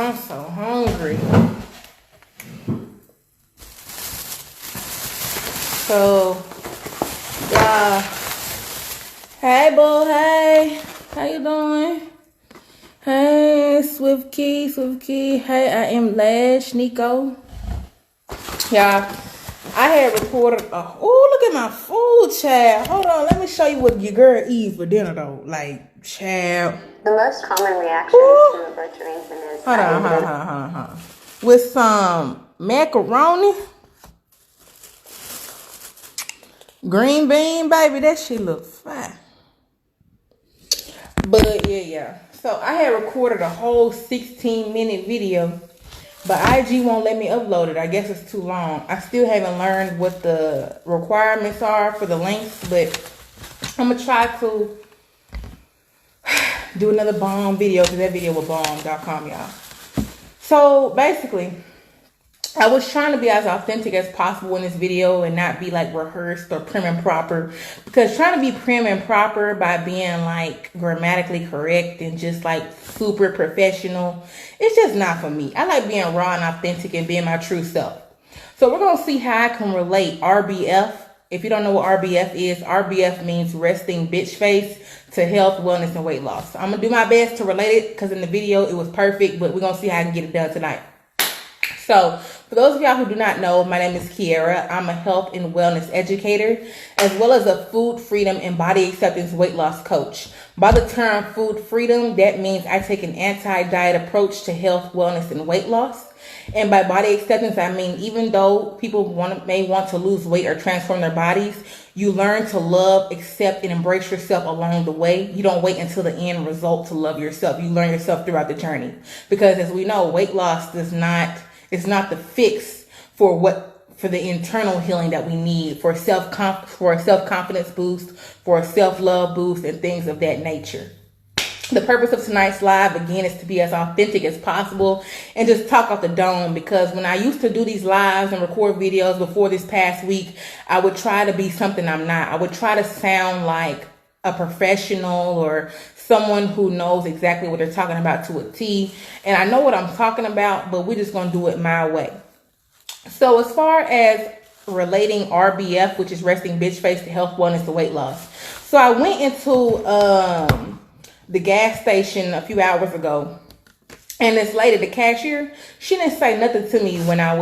I'm so hungry. So, yeah. Hey, boo, hey. How you doing? Hey, Swift Key. Hey, I am Lash, Nico. Yeah, I had recorded. Oh, look at my food, child. Hold on, let me show you what your girl eats for dinner, though. Like, child. The most common reaction to a birth arrangement is... Hold on. With some macaroni, green bean, baby. That shit look fine. But, yeah. So, I had recorded a whole 16-minute video. But IG won't let me upload it. I guess it's too long. I still haven't learned what the requirements are for the lengths, but I'm going to try to do another bomb video because that video was bomb.com, y'all. So basically, I was trying to be as authentic as possible in this video and not be like rehearsed or prim and proper, because trying to be prim and proper by being like grammatically correct and just like super professional, it's just not for me. I like being raw and authentic and being my true self. So we're going to see how I can relate RBF. If you don't know what RBF means resting bitch face to health, wellness, and weight loss. So I'm going to do my best to relate it because in the video it was perfect, but we're going to see how I can get it done tonight. So, for those of y'all who do not know, my name is Kiara. I'm a health and wellness educator, as well as a food freedom and body acceptance weight loss coach. By the term food freedom, that means I take an anti-diet approach to health, wellness, and weight loss. And by body acceptance, I mean even though people may want to lose weight or transform their bodies, you learn to love, accept, and embrace yourself along the way. You don't wait until the end result to love yourself. You learn yourself throughout the journey. Because as we know, weight loss it's not the fix for the internal healing that we need for a self-confidence boost, for a self-love boost, and things of that nature. The purpose of tonight's live, again, is to be as authentic as possible and just talk off the dome, because when I used to do these lives and record videos before this past week, I would try to be something I'm not. I would try to sound like a professional or someone who knows exactly what they're talking about to a T. And I know what I'm talking about, but we're just going to do it my way. So as far as relating RBF, which is resting bitch face, to health, wellness, to weight loss. So I went into the gas station a few hours ago, and this lady, the cashier, she didn't say nothing to me when I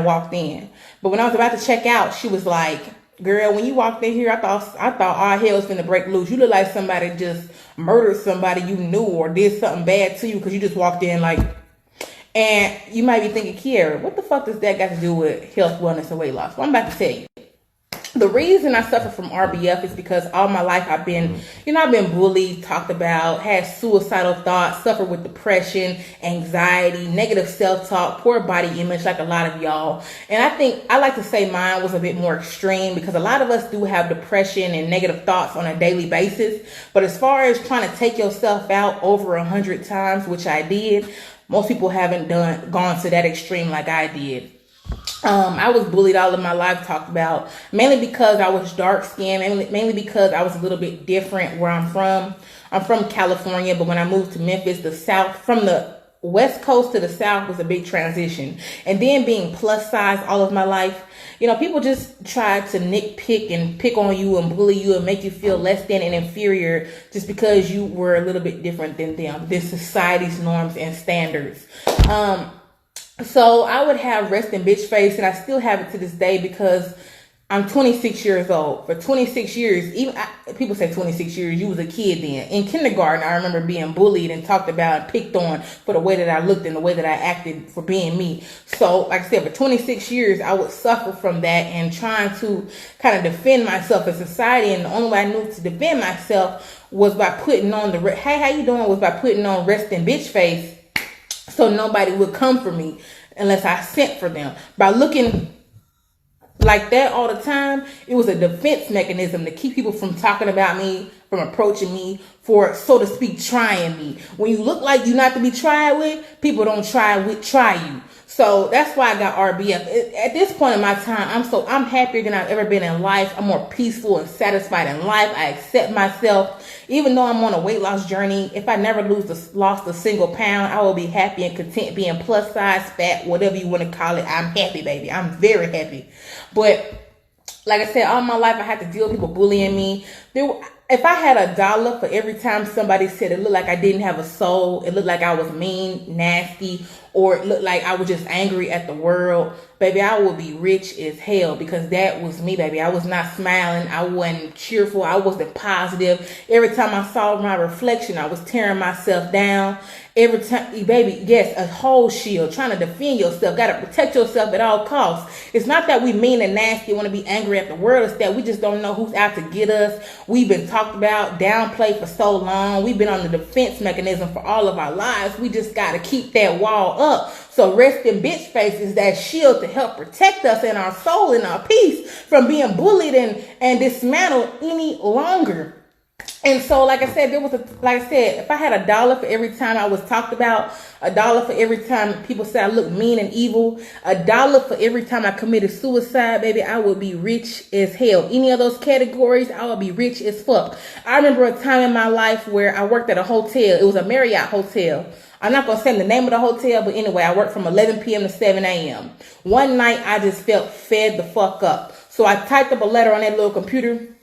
walked in. But when I was about to check out, she was like, "Girl, when you walked in here, I thought all hell was finna break loose. You look like somebody just murdered somebody you knew or did something bad to you because you just walked in like." And you might be thinking, Kiara, what the fuck does that got to do with health, wellness, and weight loss? Well, I'm about to tell you. The reason I suffer from RBF is because all my life I've been bullied, talked about, had suicidal thoughts, suffered with depression, anxiety, negative self-talk, poor body image, like a lot of y'all. And I think I like to say mine was a bit more extreme, because a lot of us do have depression and negative thoughts on a daily basis. But as far as trying to take yourself out over 100 times, which I did, most people haven't gone to that extreme like I did. I was bullied all of my life, talked about, mainly because I was dark skinned, mainly because I was a little bit different where I'm from. I'm from California, but when I moved to Memphis, the South, from the West Coast to the South, was a big transition. And then being plus size all of my life, people just try to nitpick and pick on you and bully you and make you feel less than and inferior just because you were a little bit different than them, than society's norms and standards. So I would have resting bitch face, and I still have it to this day because I'm 26 years old. For 26 years, people say 26 years, you was a kid then. In kindergarten, I remember being bullied and talked about and picked on for the way that I looked and the way that I acted for being me. So, like I said, for 26 years, I would suffer from that and trying to kind of defend myself in society. And the only way I knew to defend myself was by putting on hey, how you doing? Was by putting on resting bitch face. So nobody would come for me unless I sent for them. By looking like that all the time, it was a defense mechanism to keep people from talking about me from approaching me, for, so to speak, trying me. When you look like you're not to be tried with, people don't try you. So that's why I got RBF. At this point in my time, I'm happier than I've ever been in life. I'm more peaceful and satisfied in life. I accept myself. Even though I'm on a weight loss journey, if I never lost a single pound, I will be happy and content being plus size, fat, whatever you want to call it. I'm happy, baby. I'm very happy. But like I said, all my life I had to deal with people bullying me. If I had $1 for every time somebody said it looked like I didn't have a soul, it looked like I was mean, nasty, or it looked like I was just angry at the world, baby, I would be rich as hell, because that was me, baby. I was not smiling. I wasn't cheerful. I wasn't positive. Every time I saw my reflection, I was tearing myself down. Every time, baby, yes, a whole shield, trying to defend yourself, got to protect yourself at all costs. It's not that we mean and nasty, want to be angry at the world. It's that we just don't know who's out to get us. We've been talked about, downplayed for so long. We've been on the defense mechanism for all of our lives. We just got to keep that wall up. So resting bitch face is that shield to help protect us and our soul and our peace from being bullied and dismantled any longer. And so, like I said, if I had $1 for every time I was talked about, $1 for every time people said I look mean and evil, $1 for every time I committed suicide, baby, I would be rich as hell. Any of those categories, I would be rich as fuck. I remember a time in my life where I worked at a hotel. It was a Marriott hotel. I'm not going to say the name of the hotel, but anyway, I worked from 11 p.m. to 7 a.m. One night, I just felt fed the fuck up. So I typed up a letter on that little computer.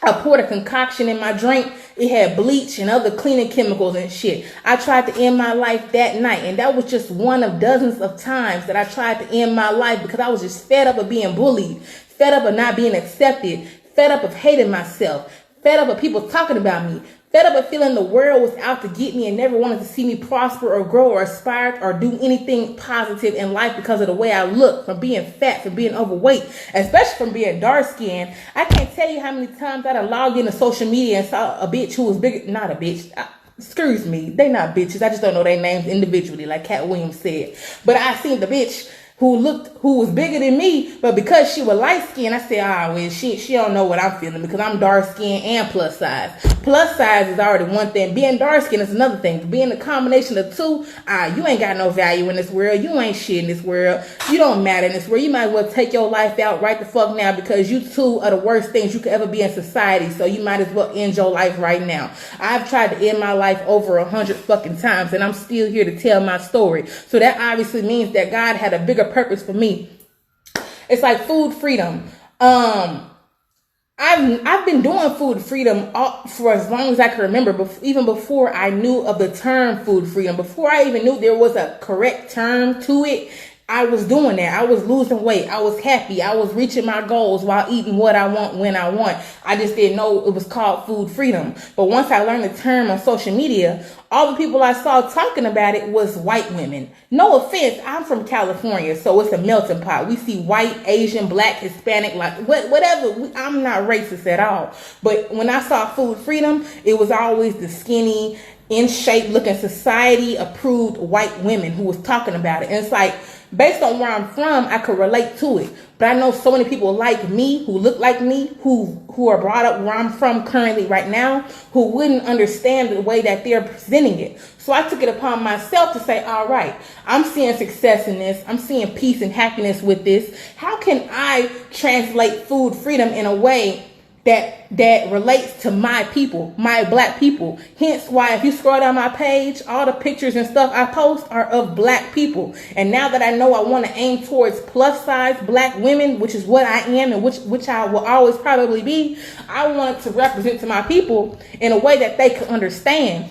I poured a concoction in my drink. It had bleach and other cleaning chemicals and shit. I tried to end my life that night. And that was just one of dozens of times that I tried to end my life, because I was just fed up of being bullied, fed up of not being accepted, fed up of hating myself, fed up of people talking about me, fed up of feeling the world was out to get me and never wanted to see me prosper or grow or aspire or do anything positive in life because of the way I look, from being fat, from being overweight, especially from being dark skinned. I can't tell you how many times I logged into social media and saw a bitch who was big, not a bitch. Excuse me, they not bitches. I just don't know their names individually, like Cat Williams said. But I seen the bitch who was bigger than me, but because she was light skinned, I said, well, she don't know what I'm feeling, because I'm dark skinned and plus size. Plus size is already one thing. Being dark skinned is another thing. Being a combination of two, you ain't got no value in this world. You ain't shit in this world. You don't matter in this world. You might as well take your life out right the fuck now, because you two are the worst things you could ever be in society. So you might as well end your life right now. I've tried to end my life over 100 fucking times, and I'm still here to tell my story. So that obviously means that God had a bigger purpose for me. It's like food freedom. I've been doing food freedom for as long as I can remember, even before I knew of the term food freedom, before I even knew there was a correct term to it. I was doing that. I was losing weight. I was happy. I was reaching my goals while eating what I want when I want. I just didn't know it was called food freedom. But once I learned the term on social media, all the people I saw talking about it was white women. No offense, I'm from California, so it's a melting pot. We see white, Asian, black, Hispanic, like whatever. I'm not racist at all. But when I saw food freedom, it was always the skinny, in shape looking, society approved white women who was talking about it. And it's like, based on where I'm from, I could relate to it. But I know so many people like me, who look like me, who are brought up where I'm from currently right now, who wouldn't understand the way that they're presenting it. So I took it upon myself to say, all right, I'm seeing success in this. I'm seeing peace and happiness with this. How can I translate food freedom in a way that relates to my people, my black people? Hence why, if you scroll down my page, all the pictures and stuff I post are of black people. And now that I know I want to aim towards plus size black women, which is what I am and which I will always probably be, I want to represent to my people in a way that they can understand.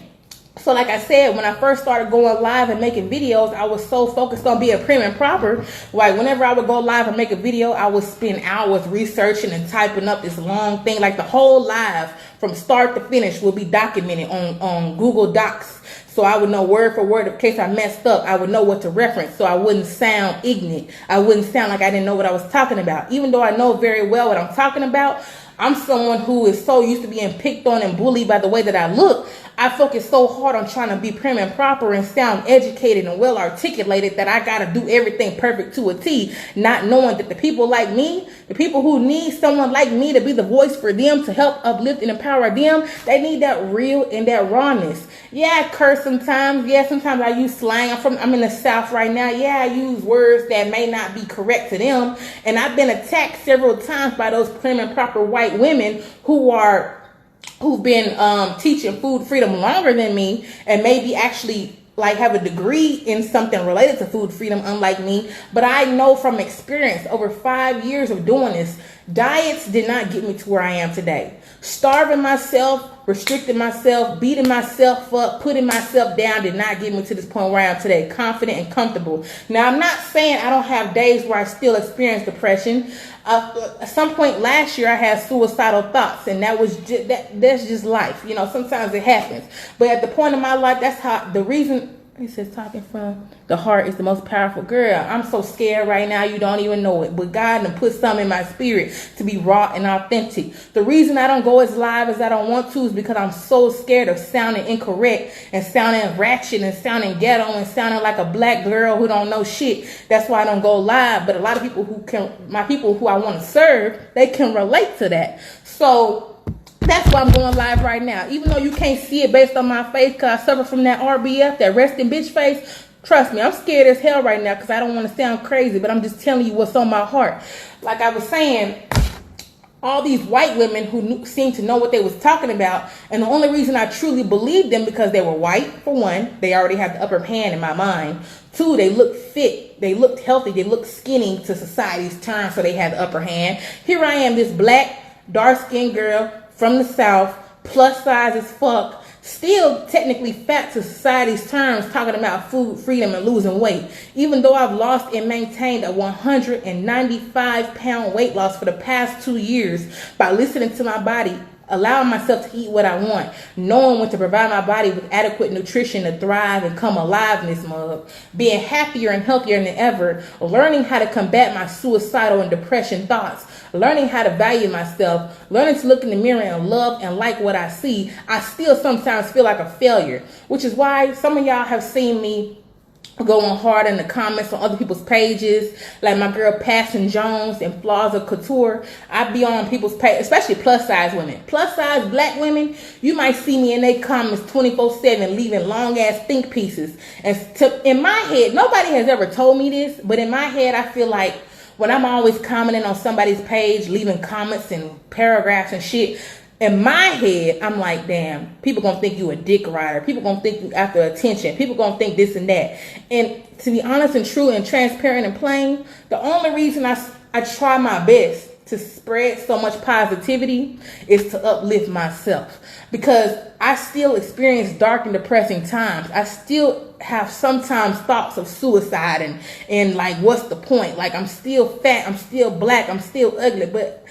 So like I said, when I first started going live and making videos, I was so focused on being prim and proper. Like whenever I would go live and make a video, I would spend hours researching and typing up this long thing. Like the whole live from start to finish will be documented on Google Docs. So I would know word for word in case I messed up. I would know what to reference so I wouldn't sound ignorant. I wouldn't sound like I didn't know what I was talking about. Even though I know very well what I'm talking about, I'm someone who is so used to being picked on and bullied by the way that I look. I focus so hard on trying to be prim and proper and sound educated and well articulated that I gotta do everything perfect to a T, not knowing that the people like me, the people who need someone like me to be the voice for them, to help uplift and empower them, they need that real and that rawness. Yeah, I curse sometimes. Yeah, sometimes I use slang. I'm in the South right now. Yeah, I use words that may not be correct to them. And I've been attacked several times by those prim and proper white women who've been teaching food freedom longer than me, and maybe actually like have a degree in something related to food freedom, unlike me. But I know from experience, over 5 years of doing this, diets did not get me to where I am today. Starving myself, restricting myself, beating myself up, putting myself down did not get me to this point where I am today, confident and comfortable. Now, I'm not saying I don't have days where I still experience depression. At some point last year, I had suicidal thoughts, and that's just life. You know, sometimes it happens. But at the point in my life, that's how the reason. He says, talking from the heart is the most powerful. Girl, I'm so scared right now, you don't even know it. But God done put something in my spirit to be raw and authentic. The reason I don't go as live as I don't want to is because I'm so scared of sounding incorrect and sounding ratchet and sounding ghetto and sounding like a black girl who don't know shit. That's why I don't go live. But a lot of people my people who I want to serve, they can relate to that. So that's why I'm going live right now. Even though you can't see it based on my face, because I suffer from that RBF, that resting bitch face. Trust me, I'm scared as hell right now because I don't want to sound crazy, but I'm just telling you what's on my heart. Like I was saying, all these white women who seem to know what they was talking about, and the only reason I truly believed them because they were white, for one, they already have the upper hand in my mind. Two, they looked fit, they looked healthy, they looked skinny to society's terms, so they had the upper hand. Here I am, this black, dark-skinned girl from the South, plus size as fuck, still technically fat to society's terms, talking about food freedom and losing weight. Even though I've lost and maintained a 195-pound weight loss for the past 2 years by listening to my body, allowing myself to eat what I want, knowing when to provide my body with adequate nutrition to thrive and come alive in this mug, being happier and healthier than ever, learning how to combat my suicidal and depression thoughts, learning how to value myself, learning to look in the mirror and love and like what I see, I still sometimes feel like a failure, which is why some of y'all have seen me going hard in the comments on other people's pages, like my girl Passion Jones and Flaws of Couture. I be on people's page, especially plus size women. Plus size black women, you might see me in their comments 24/7 leaving long ass think pieces. And in my head, nobody has ever told me this, but in my head I feel like when I'm always commenting on somebody's page, leaving comments and paragraphs and shit, in my head, I'm like, damn, people gonna think you a dick rider. People gonna think you after attention. People gonna think this and that. And to be honest and true and transparent and plain, the only reason I try my best to spread so much positivity is to uplift myself. Because I still experience dark and depressing times. I still have sometimes thoughts of suicide and like, what's the point? Like, I'm still fat, I'm still black, I'm still ugly, but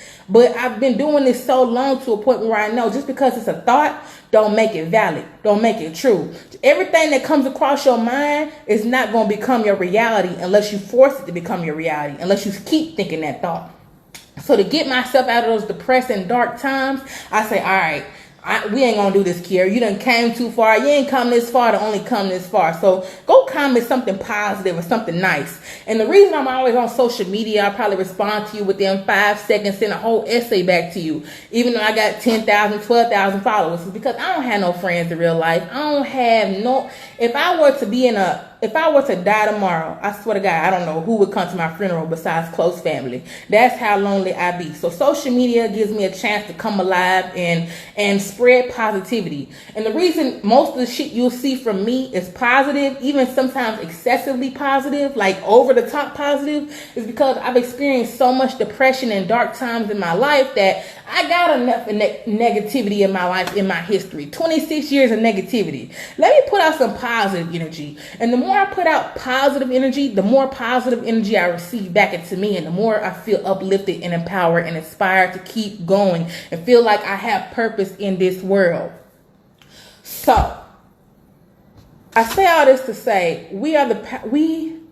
I've been doing this so long to a point where I know just because it's a thought, don't make it valid, don't make it true. Everything that comes across your mind is not going to become your reality unless you force it to become your reality, unless you keep thinking that thought. So to get myself out of those depressing, dark times, I say, all right, we ain't gonna do this, Kiara. You done came too far. You ain't come this far to only come this far. So go comment something positive or something nice. And the reason I'm always on social media, I probably respond to you within 5 seconds, send a whole essay back to you. Even though I got 10,000, 12,000 followers, is because I don't have no friends in real life. I don't have no. If I were to die tomorrow, I swear to God, I don't know who would come to my funeral besides close family. That's how lonely I be. So social media gives me a chance to come alive and spread positivity. And the reason most of the shit you'll see from me is positive, even sometimes excessively positive, like over the top positive, is because I've experienced so much depression and dark times in my life that I got enough negativity in my life, in my history. 26 years of negativity. Let me put out some positive energy. And the more I put out positive energy, the more positive energy I receive back into me, and the more I feel uplifted and empowered and inspired to keep going and feel like I have purpose in this world. So I say all this to say we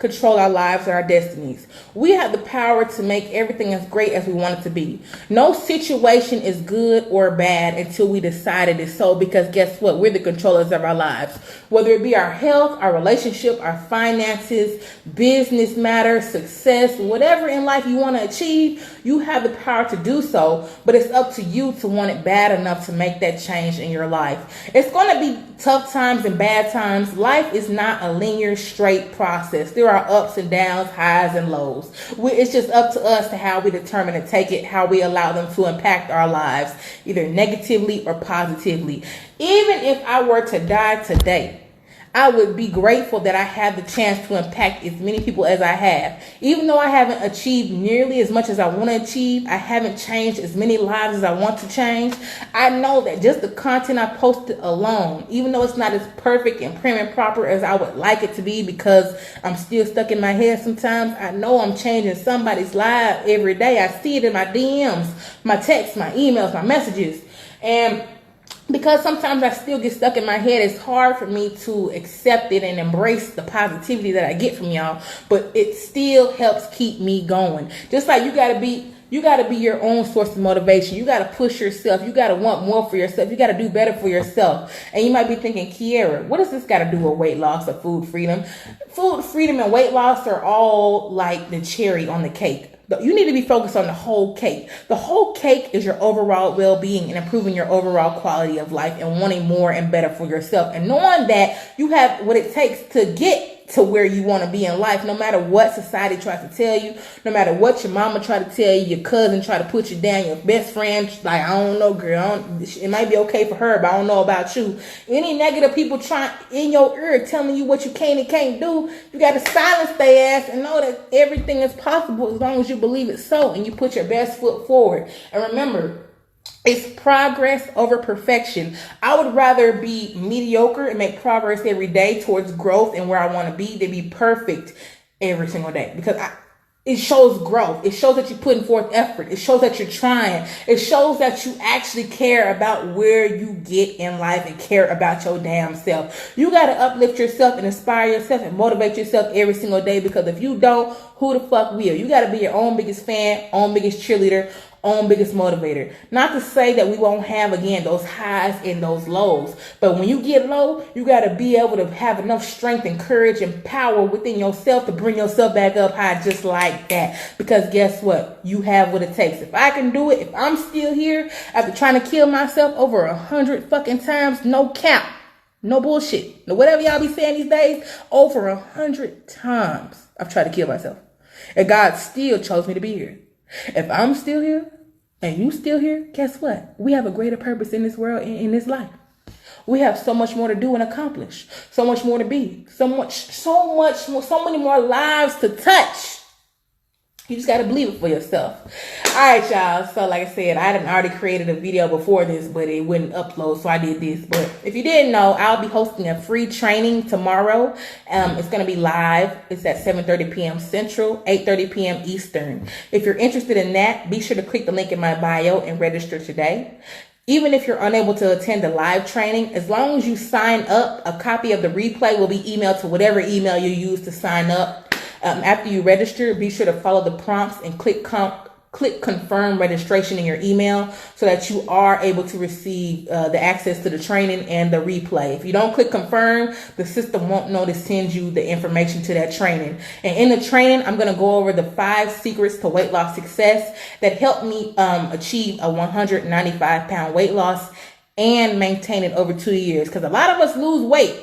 control our lives and our destinies. We have the power to make everything as great as we want it to be. No situation is good or bad until we decide it is so, because guess what? We're the controllers of our lives. Whether it be our health, our relationship, our finances, business matters, success, whatever in life you want to achieve, you have the power to do so, but it's up to you to want it bad enough to make that change in your life. It's going to be tough times and bad times. Life is not a linear, straight process. There are ups and downs, highs and lows. It's just up to us to how we determine to take it, how we allow them to impact our lives, either negatively or positively. Even if I were to die today, I would be grateful that I have the chance to impact as many people as I have. Even though I haven't achieved nearly as much as I want to achieve, I haven't changed as many lives as I want to change. I know that just the content I posted alone, even though it's not as perfect and prim and proper as I would like it to be, because I'm still stuck in my head sometimes, I know I'm changing somebody's life every day. I see it in my DMs, my texts, my emails, my messages. And because sometimes I still get stuck in my head, it's hard for me to accept it and embrace the positivity that I get from y'all, but it still helps keep me going. Just like you gotta be your own source of motivation. You gotta push yourself. You gotta want more for yourself. You gotta do better for yourself. And you might be thinking, Kiara, what does this gotta do with weight loss or food freedom? Food freedom and weight loss are all like the cherry on the cake. You need to be focused on the whole cake. The whole cake is your overall well-being and improving your overall quality of life and wanting more and better for yourself. And knowing that you have what it takes to get to where you want to be in life, no matter what society tries to tell you, no matter what your mama try to tell you, your cousin try to put you down, your best friend, like, I don't know, girl, it might be okay for her, but I don't know about you. Any negative people trying in your ear telling you what you can and can't do, you got to silence their ass and know that everything is possible as long as you believe it so and you put your best foot forward. And remember, it's progress over perfection. I would rather be mediocre and make progress every day towards growth and where I want to be than be perfect every single day, because it shows growth. It shows that you're putting forth effort. It shows that you're trying. It shows that you actually care about where you get in life and care about your damn self. You got to uplift yourself and inspire yourself and motivate yourself every single day, because if you don't, who the fuck will? You got to be your own biggest fan, own biggest cheerleader, own biggest motivator. Not to say that we won't have, again, those highs and those lows, but when you get low, you got to be able to have enough strength and courage and power within yourself to bring yourself back up high, just like that. Because guess what? You have what it takes. If I can do it, if I'm still here after trying to kill myself over 100 fucking times, no cap, no bullshit, no whatever y'all be saying these days, over 100 times I've tried to kill myself, and God still chose me to be here. If I'm still here and you still here, guess what? We have a greater purpose in this world, in this life. We have so much more to do and accomplish, so much more to be, so many more lives to touch. You just got to believe it for yourself. All right, y'all. So like I said, I had already created a video before this, but it wouldn't upload, so I did this. But if you didn't know, I'll be hosting a free training tomorrow. It's going to be live. It's at 7:30 p.m. Central, 8:30 p.m. Eastern. If you're interested in that, be sure to click the link in my bio and register today. Even if you're unable to attend the live training, as long as you sign up, a copy of the replay will be emailed to whatever email you use to sign up. After you register, be sure to follow the prompts and click confirm registration in your email so that you are able to receive the access to the training and the replay. If you don't click confirm, the system won't know to send you the information to that training. And in the training, I'm going to go over the 5 secrets to weight loss success that helped me achieve a 195-pound weight loss and maintain it over 2 years. Because a lot of us lose weight,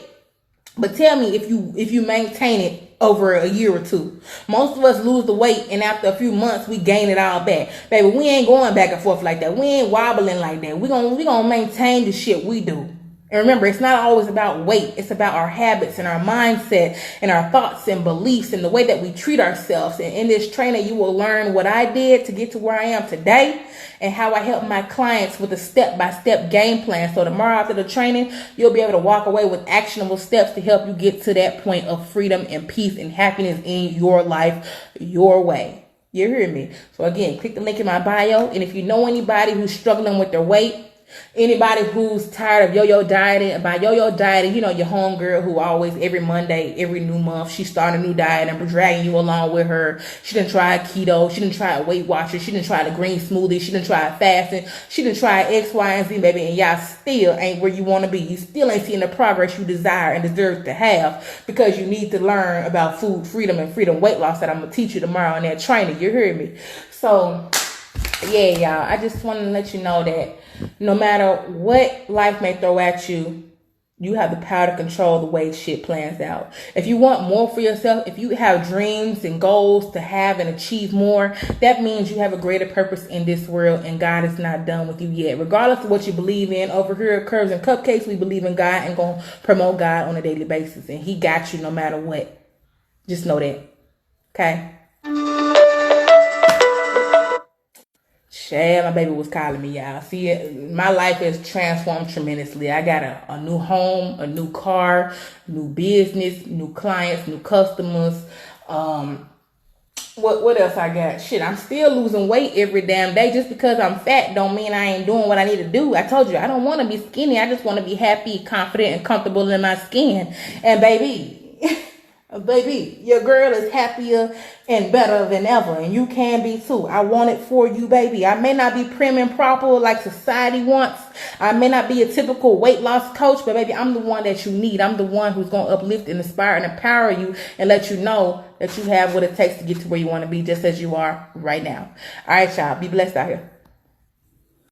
but tell me if you maintain it over a year or two. Most of us lose the weight, and after a few months, we gain it all back. Baby, we ain't going back and forth like that. We ain't wobbling like that. We gonna maintain the shit we do. And remember, it's not always about weight. It's about our habits and our mindset and our thoughts and beliefs and the way that we treat ourselves. And in this training, you will learn what I did to get to where I am today and how I help my clients with a step-by-step game plan. So tomorrow after the training, you'll be able to walk away with actionable steps to help you get to that point of freedom and peace and happiness in your life, your way. You hear me? So again, click the link in my bio. And if you know anybody who's struggling with their weight, Anybody who's tired of yo-yo dieting, and by yo-yo dieting, you know, your homegirl who always every Monday, every new month, she start a new diet and dragging you along with her. She didn't try keto. She didn't try Weight Watchers. She didn't try the green smoothie. She didn't try fasting. She didn't try X, Y, and Z, baby. And y'all still ain't where you want to be. You still ain't seeing the progress you desire and deserve to have, because you need to learn about food freedom and freedom weight loss that I'm going to teach you tomorrow in that training. You heard me? So, yeah, y'all. I just want to let you know that no matter what life may throw at you, you have the power to control the way shit plans out. If you want more for yourself, if you have dreams and goals to have and achieve more, that means you have a greater purpose in this world, and God is not done with you yet. Regardless of what you believe in, over here at Curves and Cupcakes, we believe in God and going to promote God on a daily basis. And he got you no matter what. Just know that. Okay? Shad, my baby was calling me, y'all. See, my life has transformed tremendously. I got a new home, a new car, new business, new clients, new customers. What else I got? Shit, I'm still losing weight every damn day. Just because I'm fat don't mean I ain't doing what I need to do. I told you, I don't want to be skinny. I just want to be happy, confident, and comfortable in my skin. And baby, baby, your girl is happier and better than ever, and you can be too. I want it for you, baby. I may not be prim and proper like society wants. I may not be a typical weight loss coach, but baby, I'm the one that you need. I'm the one who's going to uplift and inspire and empower you and let you know that you have what it takes to get to where you want to be, just as you are right now. All right, y'all. Be blessed out here.